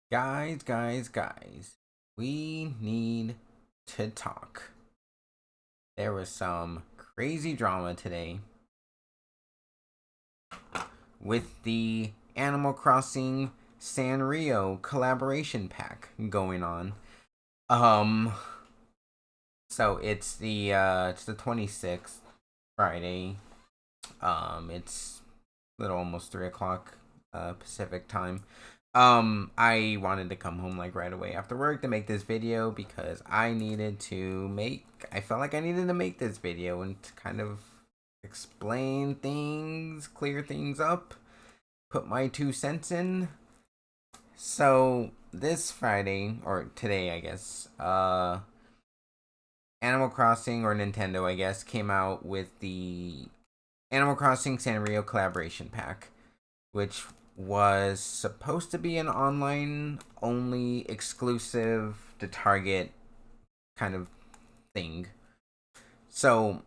Guys, we need to talk. There was some crazy drama today with the Animal Crossing Sanrio collaboration pack going on. Um, so it's the 26th, Friday. It's a little almost 3 o'clock Pacific time. I wanted to come home like right away after work to make this video because I felt like I needed to make this video and to kind of explain things, clear things up, put my 2 cents in. So this Friday, or today I guess, Animal Crossing, or Nintendo I guess, came out with the Animal Crossing Sanrio collaboration pack, which was supposed to be an online only exclusive to Target kind of thing. So,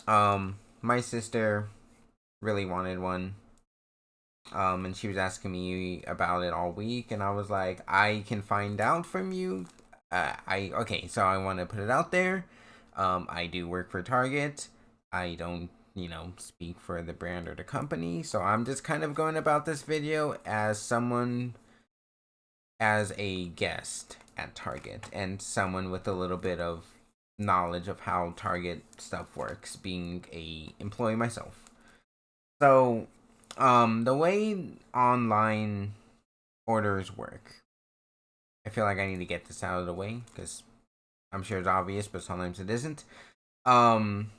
my sister really wanted one. And she was asking me about it all week, and I was like, I can find out from you. So I want to put it out there. I do work for Target. I don't, speak for the brand or the company. So I'm just kind of going about this video as as a guest at Target and someone with a little bit of knowledge of how Target stuff works, being a employee myself. So, the way online orders work, I feel like I need to get this out of the way because I'm sure it's obvious, but sometimes it isn't. Um,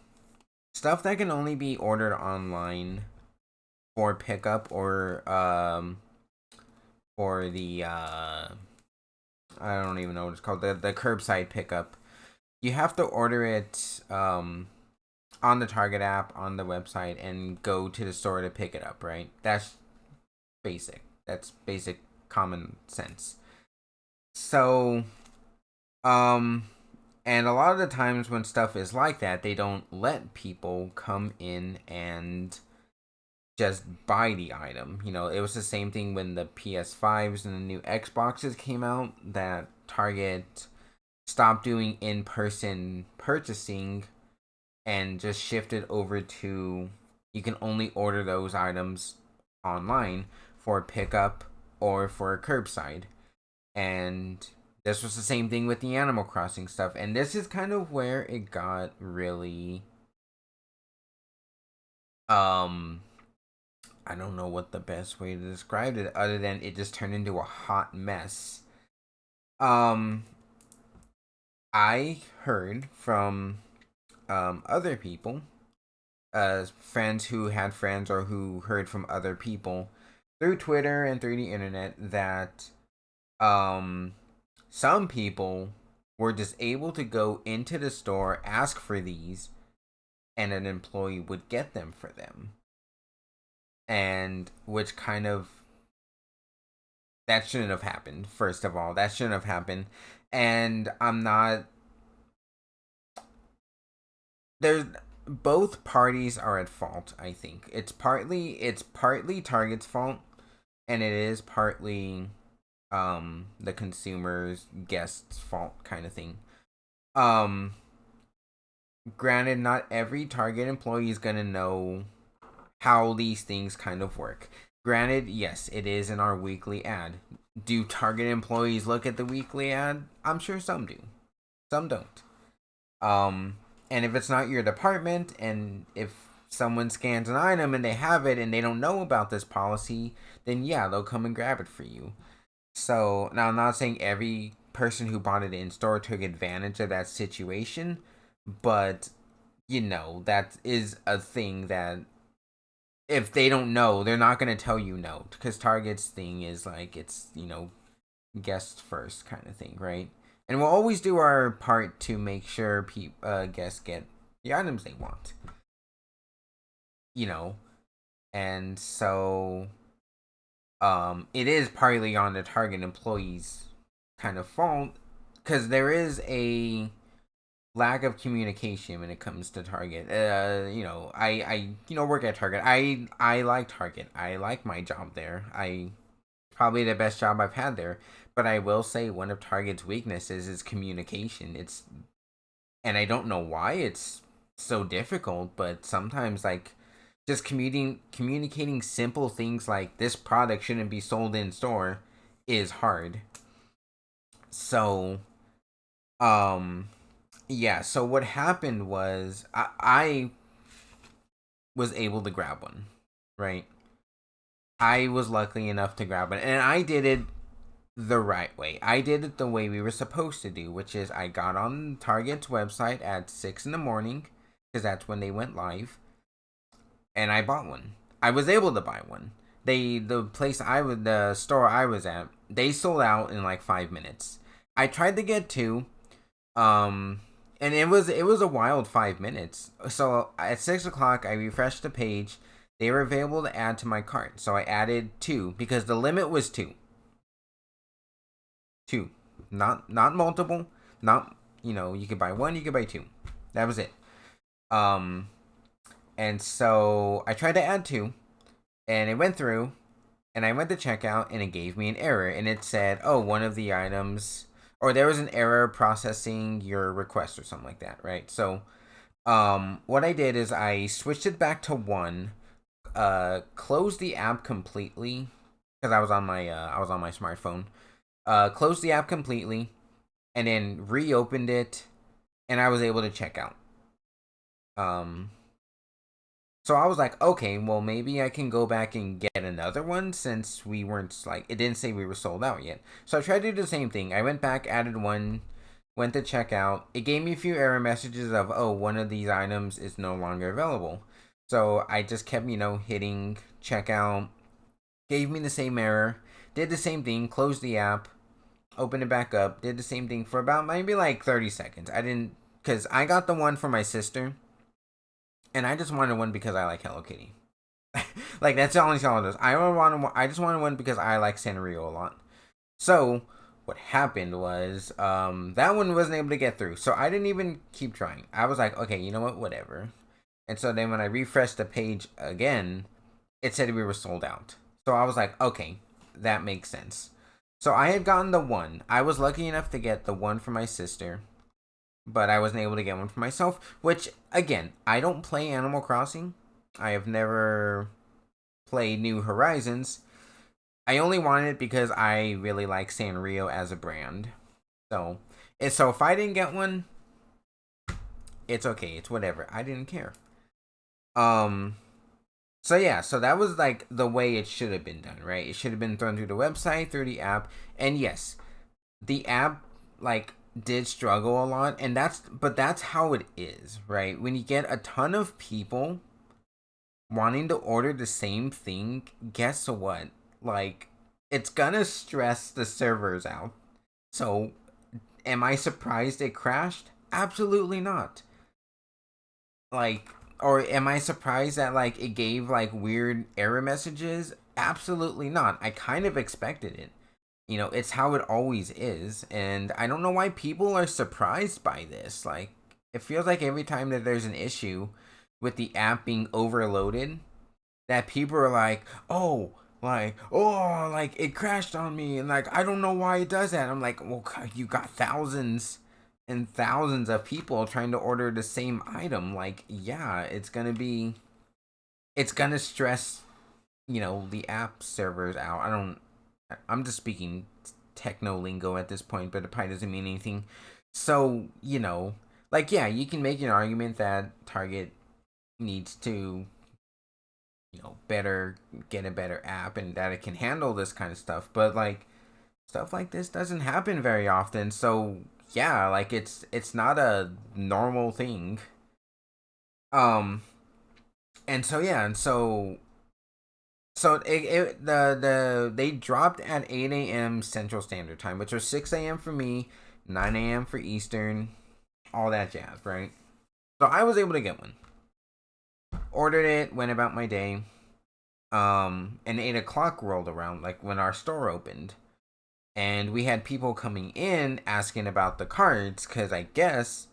Stuff that can only be ordered online for pickup or the I don't even know what it's called, the curbside pickup. You have to order it on the Target app on the website and go to the store to pick it up, right? Basic. That's basic common sense. So, um and a lot of the times when stuff is like that, they don't let people come in and just buy the item. It was the same thing when the PS5s and the new Xboxes came out, that Target stopped doing in-person purchasing and just shifted over to you can only order those items online for pickup or for curbside. And this was the same thing with the Animal Crossing stuff. And this is kind of where it got really um I don't know what the best way to describe it other than it just turned into a hot mess. Um I heard from other people, friends who had friends or who heard from other people through Twitter and through the internet, that um some people were just able to go into the store, ask for these, and an employee would get them for them. And which kind of that shouldn't have happened. First of all, that shouldn't have happened. And I'm not there's both parties are at fault, I think. It's partly Target's fault, and it is partly the consumer's guest's fault kind of thing. Um Granted, not every Target employee is going to know how these things kind of work. Granted, yes, it is in our weekly ad. Do Target employees look at the weekly ad? I'm sure some do. Some don't. Um, and if it's not your department, and if someone scans an item and they have it and they don't know about this policy, then yeah, they'll come and grab it for you. So now I'm not saying every person who bought it in store took advantage of that situation, but that is a thing that if they don't know, they're not going to tell you no, because Target's thing is like it's guests first kind of thing, right? And we'll always do our part to make sure guests get the items they want, you know. And so it is partly on the Target employees kind of fault, because there is a lack of communication when it comes to Target. I work at Target. I like Target. I like my job there. I Probably the best job I've had there. But I will say one of Target's weaknesses is communication. And I don't know why it's so difficult, but sometimes like just communicating simple things like this product shouldn't be sold in store is hard. So, um yeah, so what happened was I was able to grab one, right? I was lucky enough to grab one, and I did it the right way. I did it the way we were supposed to do, which is I got on Target's website at 6 in the morning because that's when they went live, and I bought one. I was able to buy one. The store I was at, they sold out in like 5 minutes. I tried to get two, um, and it was a wild 5 minutes. So at 6 o'clock, I refreshed the page. They were available to add to my cart, so I added two because the limit was two. Two, not multiple. Not you could buy one, you could buy two. That was it. Um, and so I tried to add two, and it went through, and I went to checkout, and it gave me an error, and it said, "Oh, one of the items." Or there was an error processing your request or something like that, right? So, what I did is I switched it back to one, closed the app completely because I was on my smartphone. Closed the app completely, and then reopened it, and I was able to check out. Um, so I was like, okay, well maybe I can go back and get another one since we weren't like it didn't say we were sold out yet. So I tried to do the same thing. I went back, added one, went to checkout. It gave me a few error messages of one of these items is no longer available. So I just kept hitting checkout. Gave me the same error. Did the same thing. Closed the app. Opened it back up. Did the same thing for about maybe like 30 seconds. I didn't because I got the one for my sister, and I just wanted one because I like Hello Kitty. Like that's the only song it is. I just wanted one because I like Sanrio a lot. So what happened was that one wasn't able to get through. So I didn't even keep trying. I was like, okay, you know what, whatever. And so then when I refreshed the page again, it said we were sold out. So I was like, okay, that makes sense. So I had gotten the one. I was lucky enough to get the one for my sister, but I wasn't able to get one for myself. Which again, I don't play Animal Crossing. I have never played New Horizons. I only wanted it because I really like Sanrio as a brand. So, so if I didn't get one, it's okay. It's whatever. I didn't care. Um. So yeah, so that was like the way it should have been done, right? It should have been thrown through the website, through the app, and yes, the app like did struggle a lot, and that's how it is, right? When you get a ton of people wanting to order the same thing, guess what? Like, it's gonna stress the servers out. So, am I surprised it crashed? Absolutely not. Like, or am I surprised that like it gave like weird error messages? Absolutely not. I kind of expected it. It's how it always is, and I don't know why people are surprised by this. Like, it feels like every time that there's an issue with the app being overloaded, that people are like it crashed on me, and like I don't know why it does that. I'm like, well, you got thousands and thousands of people trying to order the same item. Like, yeah, it's gonna stress the app servers out. I'm just speaking techno lingo at this point, but it probably doesn't mean anything. So, like, yeah, you can make an argument that Target needs to better get a better app and that it can handle this kind of stuff, but like stuff like this doesn't happen very often. So yeah, like it's not a normal thing. um and so yeah, and so they dropped at 8 a.m. Central Standard Time, which was 6 a.m. for me, 9 a.m. for Eastern, all that jazz, right? So I was able to get one, ordered it, went about my day. And 8 o'clock rolled around, like when our store opened, and we had people coming in asking about the cards because I guess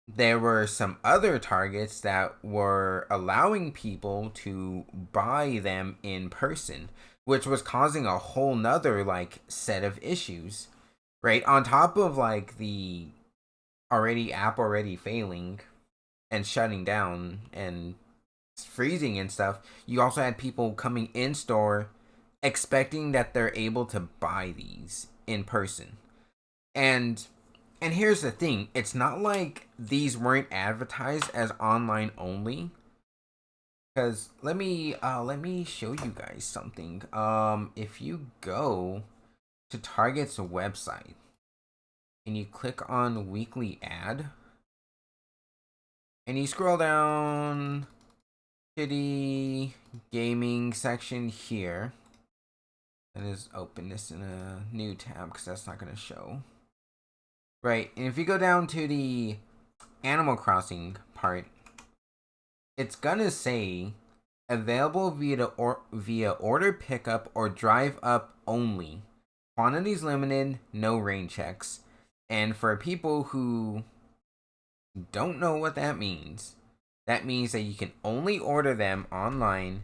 there were some other Targets that were allowing people to buy them in person. which was causing a whole nother like set of issues, right? On top of like the already failing and shutting down and freezing and stuff, you also had people coming in store expecting that they're able to buy these in person. And and here's the thing, it's not like these weren't advertised as online only. Because let me show you guys something. If you go to Target's website and you click on weekly ad and you scroll down to the gaming section here. Let us open this in a new tab because that's not going to show. Right, and if you go down to the Animal Crossing part, it's going to say available via order pickup or drive up only. Quantities limited, no rain checks. And for people who don't know what that means that you can only order them online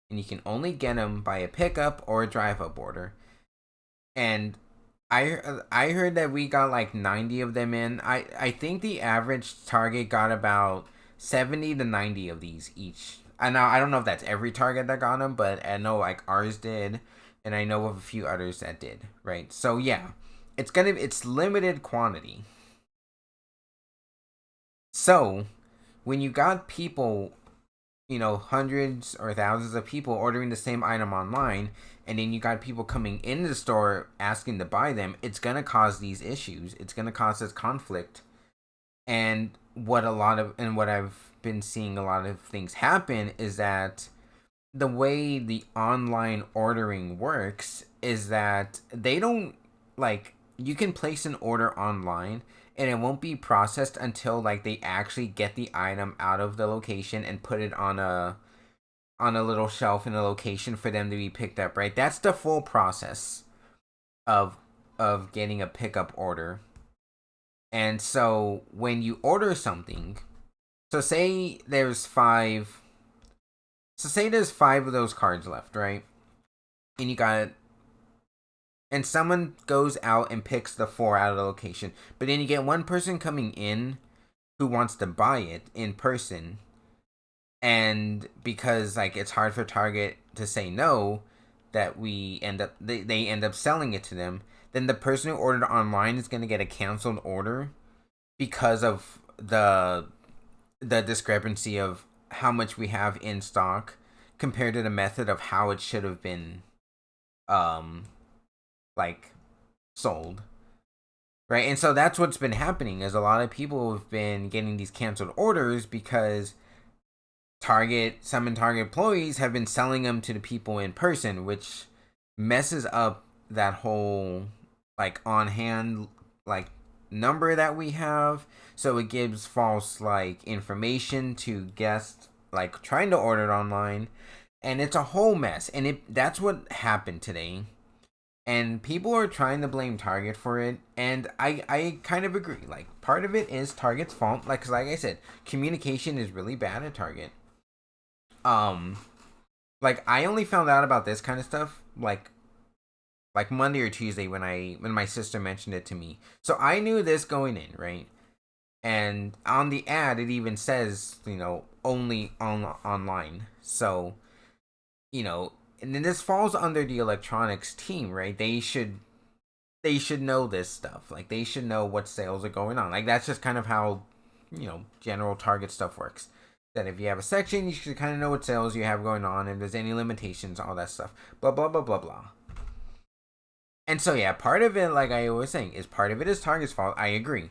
and you can only get them by a pickup or a drive up order. And I heard that we got like 90 of them in. I think the average Target got about 70 to 90 of these each. I don't know if that's every Target that got them, but I know like ours did, and I know of a few others that did, right? So yeah, it's limited quantity. So when you got people, hundreds or thousands of people ordering the same item online, and then you got people coming into the store asking to buy them, it's gonna cause these issues. It's gonna cause this conflict. And what I've been seeing a lot of things happen is that the way the online ordering works is that they don't like you can place an order online and it won't be processed until like they actually get the item out of the location and put it on a little shelf in a location for them to be picked up, right? That's the full process of getting a pickup order. And so when you order something, so say there's 5 of those cards left, right? And you got and someone goes out and picks the 4 out of the location. But then you get one person coming in who wants to buy it in person, and because like it's hard for Target to say no, that they end up selling it to them, then the person who ordered online is going to get a canceled order because of the discrepancy of how much we have in stock compared to the method of how it should have been um like sold, right? And so that's what's been happening is a lot of people have been getting these canceled orders because some Target employees have been selling them to the people in person, which messes up that whole like on hand like number that we have. So it gives false like information to guests like trying to order it online, and it's a whole mess. And that's what happened today. And people are trying to blame Target for it, and I kind of agree. Like part of it is Target's fault. Like, 'cause like I said, communication is really bad at Target. Um, like I only found out about this kind of stuff like Monday or Tuesday when my sister mentioned it to me. So I knew this going in, right? And on the ad it even says, only online. So, and then this falls under the electronics team, right? They should know this stuff. Like they should know what sales are going on. Like that's just kind of how, general Target stuff works. That if you have a section, you should kind of know what sales you have going on, and if there's any limitations, all that stuff. Blah blah blah blah blah. And so yeah, part of it, like I was saying, is part of it is Target's fault. I agree.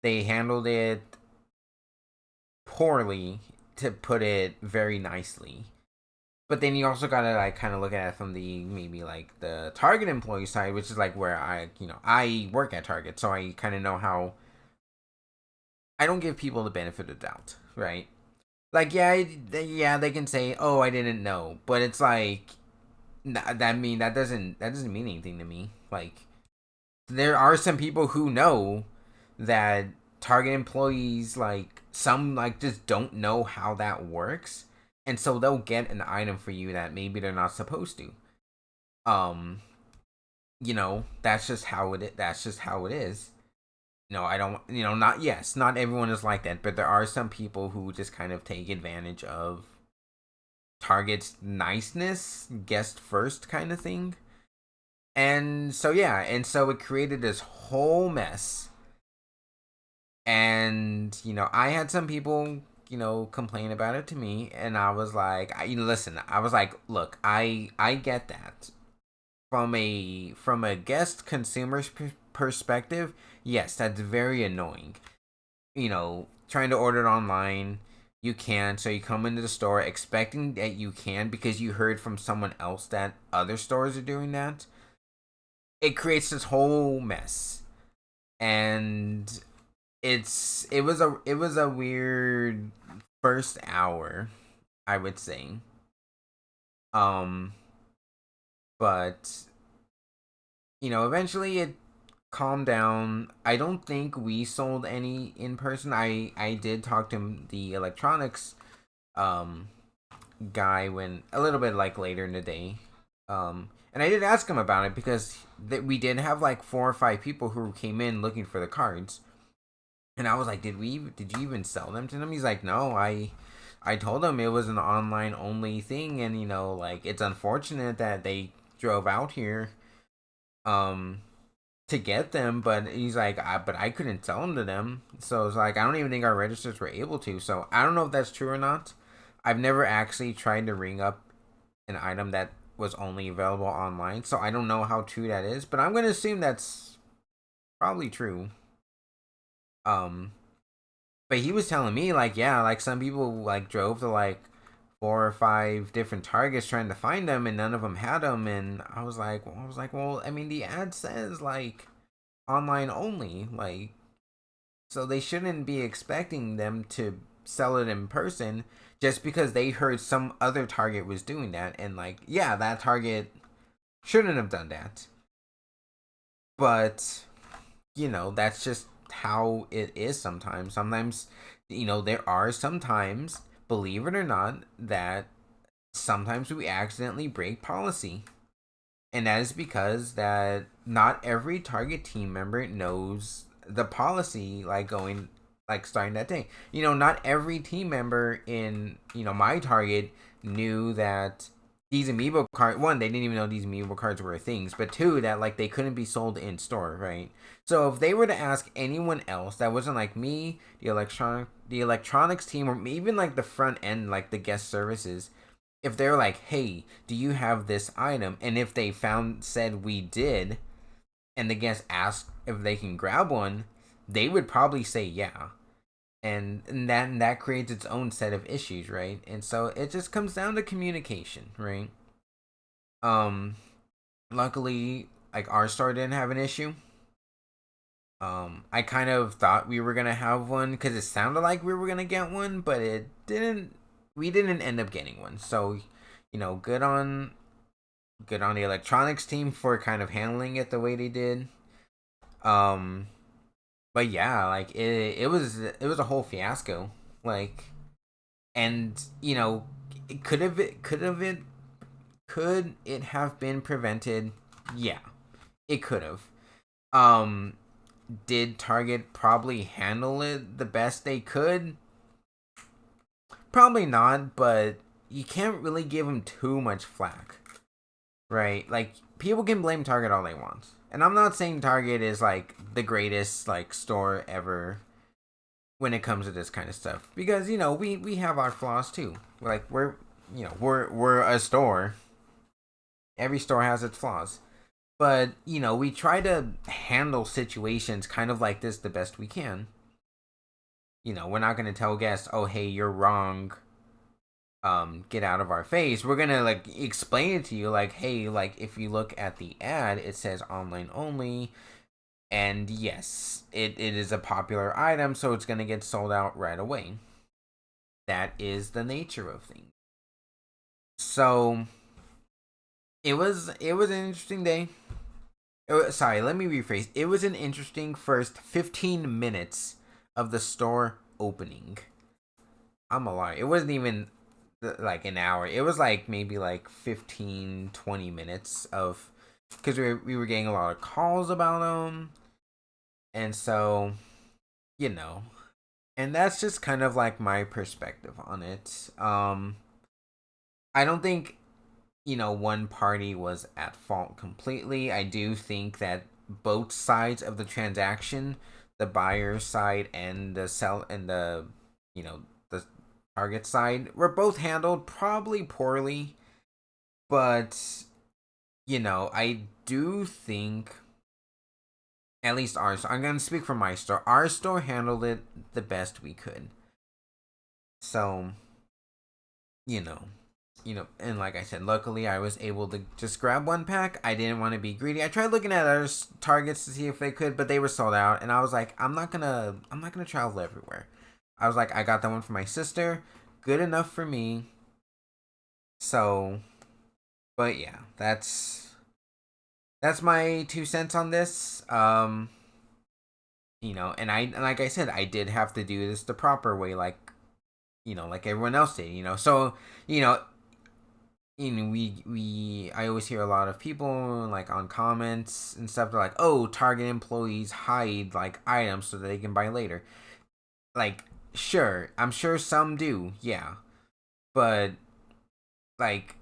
They handled it poorly, to put it very nicely. But then you also gotta like kind of look at it from the maybe like the Target employee side, which is like where I work at Target, so I kind of know how I don't give people the benefit of the doubt, right? Like yeah, they can say, "Oh, I didn't know," but it's like that doesn't mean anything to me. Like there are some people who know that Target employees like some like just don't know how that works, and so they'll get an item for you that maybe they're not supposed to. Um, that's just how that's just how it is. I don't, not, yes, not everyone is like that, but there are some people who just kind of take advantage of Target's niceness, guest first kind of thing. And so, yeah, and so it created this whole mess. And, I had some people, complain about it to me. And I was like, listen, I was like, look, I get that. From a guest consumer's perspective, yes, that's very annoying. Trying to order it online, you can. So you come into the store expecting that you can because you heard from someone else that other stores are doing that. It creates this whole mess, and it was a weird first hour, I would say. Um, but eventually it calmed down. I don't think we sold any in person. I did talk to the electronics um guy when a little bit like later in the day. And I did ask him about it because we did have like 4 or 5 people who came in looking for the cards. And I was like, did you even sell them to them? He's like, no, I told him it was an online only thing, and like it's unfortunate that they drove out here um to get them, but he's like, but I couldn't sell them to them. So it's like I don't even think our registers were able to. So I don't know if that's true or not. I've never actually tried to ring up an item that was only available online, so I don't know how true that is, but I'm gonna assume that's probably true. Um, but he was telling me like, yeah, like some people like drove to like 4 or 5 different targets trying to find them, and none of them had them, and well, I mean, the ad says like online only, like, so they shouldn't be expecting them to sell it in person just because they heard some other target was doing that, and like, yeah, that target shouldn't have done that. But that's just how it is sometimes. Sometimes, there are sometimes, believe it or not, that sometimes we accidentally break policy. And that is because that not every Target team member knows the policy, like going like starting that day. Not every team member in, my Target knew that these Amiibo cards, one, they didn't even know these Amiibo cards were things, but two, that like they couldn't be sold in store, right? So if they were to ask anyone else that wasn't like me, the electronics team, or even like the front end, like the guest services, if they're like, hey, do you have this item? And if they said we did, and the guest asked if they can grab one, they would probably say yeah. And that creates its own set of issues, right? And so it just comes down to communication, right? Um, Luckily, like our store didn't have an issue. I kind of thought we were gonna have one because it sounded like we were gonna get one, but it didn't. We didn't end up getting one. So, good on the electronics team for kind of handling it the way they did. Um, but yeah, like it was a whole fiasco. Like, and it could it have been prevented? Yeah, it could have. Um, did Target probably handle it the best they could? Probably not, but you can't really give them too much flack, right? Like, people can blame Target all they want. And I'm not saying Target is like the greatest like store ever when it comes to this kind of stuff, because we have our flaws too. Like, we're a store. Every store has its flaws. But, we try to handle situations kind of like this the best we can. We're not going to tell guests, "Oh, hey, you're wrong. Get out of our face." We're going to like explain it to you like, "Hey, like if you look at the ad, it says online only, and yes, it is a popular item, so it's going to get sold out right away." That is the nature of things. So, it was an interesting day. Sorry, let me rephrase. It was an interesting first 15 minutes of the store opening. I'm a lie. It wasn't even like an hour. It was like maybe like 15, 20 minutes of, because we were getting a lot of calls about them, and so, you know, and that's just kind of like my perspective on it. I don't think, one party was at fault completely. I do think that both sides of the transaction, the buyer side and the sell and the target side, were both handled probably poorly. But I do think, at least ours. I'm gonna speak for my store. Our store handled it the best we could. So you know, and like I said, luckily I was able to just grab one pack. I didn't want to be greedy. I tried looking at other targets to see if they could, but they were sold out, and I was like, I'm not gonna travel everywhere. I was like, I got that one for my sister, good enough for me. So, but yeah, that's my 2 cents on this. And like I said, I did have to do this the proper way, like everyone else did. So you know we I always hear a lot of people like on comments and stuff. They're like, "Oh, Target employees hide like items so that they can buy later." Like, sure, I'm sure some do, yeah, but like,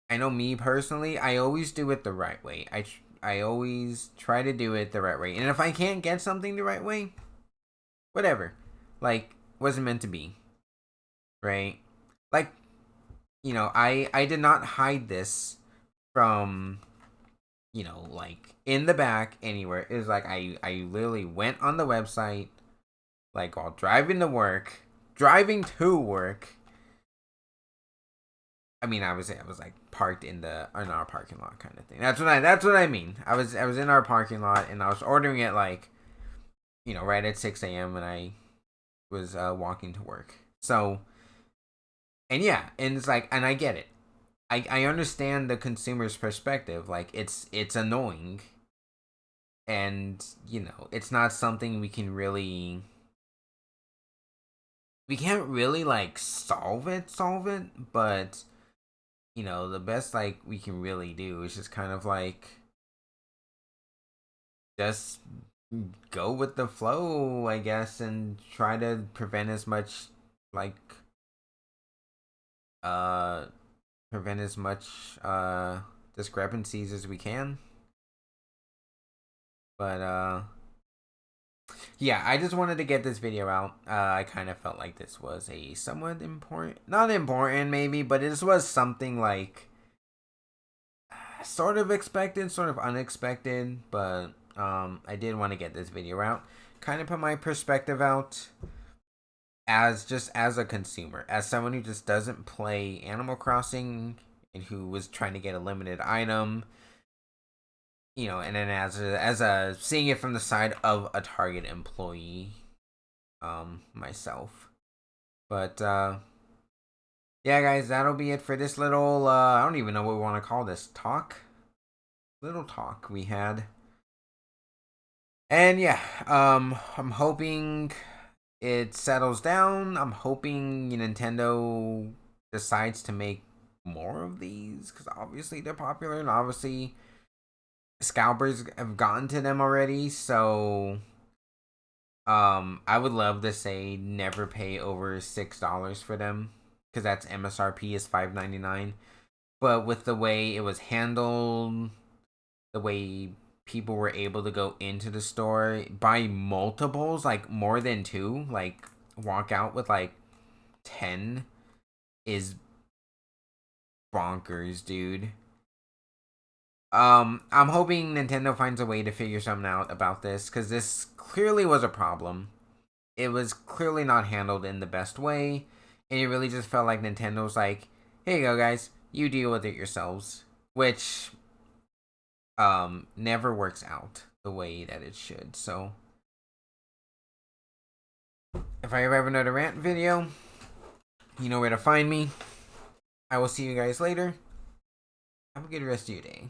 I know me personally, I always do it the right way. I always try to do it the right way, and if I can't get something the right way, whatever, like, wasn't meant to be, right? Like, I did not hide this from, like in the back anywhere. It was like I literally went on the website, like while driving to work. I mean, I was like parked in our parking lot kind of thing. That's what I mean. I was in our parking lot, and I was ordering it like, right at 6 a.m. and I was walking to work. So, and yeah, and it's like, and I get it. I understand the consumer's perspective. Like, it's annoying, and it's not something we can't really like solve it, but the best like we can really do is just kind of like just go with the flow, I guess, and try to prevent as much like uh prevent as much discrepancies as we can. But yeah, I just wanted to get this video out. I kind of felt like this was a somewhat important, not important maybe, but this was something like sort of expected, sort of unexpected. But I did want to get this video out, kind of put my perspective out as a consumer, as someone who just doesn't play Animal Crossing and who was trying to get a limited item. And then as a seeing it from the side of a Target employee, myself. But yeah, guys, that'll be it for this little I don't even know what we want to call this little talk we had. And yeah, I'm hoping it settles down. I'm hoping Nintendo decides to make more of these, because obviously they're popular, and obviously scalpers have gotten to them already. So I would love to say never pay over $6 for them, because that's MSRP is $5.99. But with the way it was handled, the way people were able to go into the store, buy multiples, like more than two, like walk out with like 10, is bonkers, dude. I'm hoping Nintendo finds a way to figure something out about this, because this clearly was a problem. It was clearly not handled in the best way, and it really just felt like Nintendo was like, "Here you go, guys, you deal with it yourselves," which never works out the way that it should. So, if I ever have another rant video, you know where to find me. I will see you guys later. Have a good rest of your day.